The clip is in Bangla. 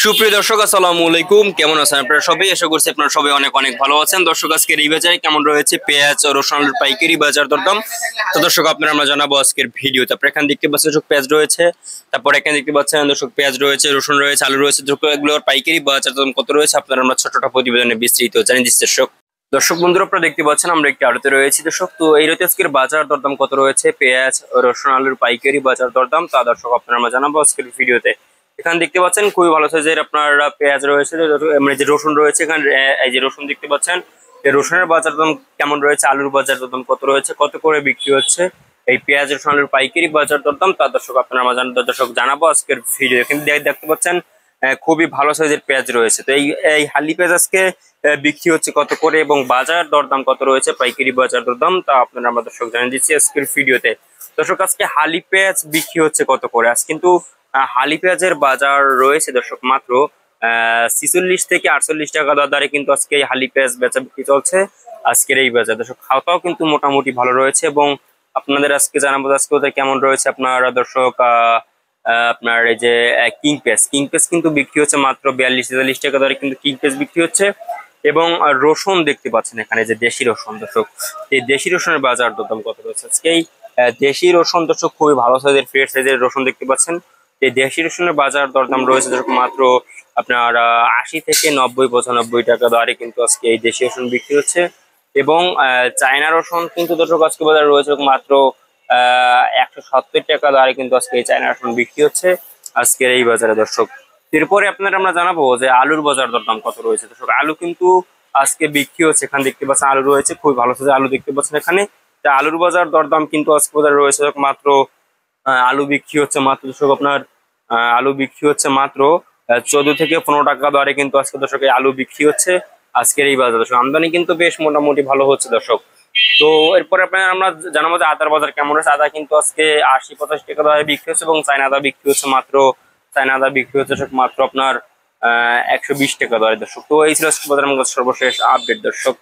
সুপ্রিয় দর্শক আসসালামু আলাইকুম, কেমন আছেন আপনারা সবাই? আশা করছি আপনারা সবাই অনেক অনেক ভালো আছেন। দর্শক আজকের এই বাজারে কেমন রয়েছে পেঁয়াজ ও রসুন আলুর পাইকারি বাজার দরদাম, তো দর্শক আপনারা আমরা জানাবো আজকের ভিডিওতে। আপনারা এখানে দেখতে পাচ্ছেন দর্শক পেঁয়াজ রয়েছে, তারপর এখানে দেখতে পাচ্ছেন দর্শক পেঁয়াজ রয়েছে, রসুন রয়েছে, আলু রয়েছে, এগুলোর পাইকারি বাজার দরদাম কত রয়েছে আপনারা আমরা ছোটটা প্রতিবেদনে বিস্তৃত জানিয়ে দিচ্ছি দর্শক। দর্শক বন্ধুরা আপনারা দেখতে পাচ্ছেন আমরা একটি আড়তে রয়েছি দর্শক। তো এই রয়েছে আজকের বাজার দরদাম কত রয়েছে পেঁয়াজ ও রসুন আলুর পাইকারি বাজার দরদাম, তা দর্শক আপনারা আমরা জানাবো আজকের ভিডিওতে। এখানে দেখতে পাচ্ছেন খুবই ভালো সাইজের আপনার পেঁয়াজ রয়েছে, মানে যে রসুন রয়েছে এখানে এই যে রসুন দেখতে পাচ্ছেন, এই রসুনের বাজার দাম কেমন রয়েছে, আলুর বাজার দাম কত রয়েছে, কত করে বিক্রি হচ্ছে এই পেঁয়াজ রসুন আলুর পাইকারি বাজার দরদাম, তা দর্শক আপনারা আমরা দর্শক জানাবো আজকের ভিডিও। এখানে দেখতে পাচ্ছেন খুবই ভালো সাইজের পেঁয়াজ রয়েছে। তো এই হালি পেঁয়াজ আজকে বিক্রি হচ্ছে কত করে এবং বাজার দরদাম কত রয়েছে পাইকারি বাজার দরদাম, তা আপনারা আমরা দর্শক জানিয়ে দিচ্ছি আজকের ভিডিওতে। দর্শক আজকে হালি পেঁয়াজ বিক্রি হচ্ছে কত করে, আজ কিন্তু হালি পেঁয়াজের বাজার রয়েছে দর্শক মাত্র 46 থেকে 48 টাকা দরে কিন্তু আজকে এই হালি পেঁয়াজ বেচা বিক্রি চলছে আজকের এই বাজার। দর্শক খাওয়াটাও কিন্তু মোটামুটি ভালো রয়েছে এবং আপনাদের আজকে জানাবো আজকে ওদের কেমন রয়েছে আপনারা দর্শক। আপনার এই যে কিং পেঁয়াজ কিন্তু বিক্রি হচ্ছে মাত্র 42-43 টাকা দরে কিন্তু কিং পেঁয়াজ বিক্রি হচ্ছে। এবং রসুন দেখতে পাচ্ছেন এখানে যে দেশি রসুন দর্শক, এই দেশি রসুনের বাজার দাম কত রয়েছে আজকে এই দেশি রসুন দর্শক খুবই ভালো সাইজের ফ্রেশ সাইজের রসুন দেখতে পাচ্ছেন। এই দেশি রসুনের বাজার দরদাম রয়েছে মাত্র আপনার 80 থেকে 90-95 টাকা দরে কিন্তু আজকে এই দেশি রসুন বিক্রি হচ্ছে। এবং চায়না রসুন কিন্তু দর্শক আজকে বাজার রয়েছে মাত্র 170 টাকা দরে কিন্তু আজকে এই চায়না রসুন বিক্রি হচ্ছে আজকের এই বাজারে দর্শক। এরপরে আপনারা আমরা জানাবো যে আলুর বাজার দরদাম কত রয়েছে দর্শক। আলু কিন্তু আজকে বিক্রি হচ্ছে, এখানে দেখতে পাচ্ছেন আলু রয়েছে খুবই ভালো সাইজের আলু দেখতে পাচ্ছেন এখানে। আলুর বাজার দরদাম কিন্তু আজকে বাজার রয়েছে মাত্র আলু বিক্রি হচ্ছে মাত্র দর্শক আপনার আলু বিক্রি হচ্ছে মাত্র 14 থেকে 15 টাকা দরে কিন্তু আজকে দর্শক আলু বিক্রি হচ্ছে আজকের এই বাজার দর্শক। আমদানি কিন্তু বেশ মোটামুটি ভালো হচ্ছে দর্শক। তো এরপরে আপনার আমরা জানাবো যে আদার বাজার কেমন হচ্ছে। আদা কিন্তু আজকে 80-85 টাকা দরে বিক্রি হচ্ছে এবং চায়না আদা বিক্রি হচ্ছে মাত্র আপনার 120 টাকা দরে দর্শক। তো এই ছিল বাজারের সর্বশেষ আপডেট দর্শক।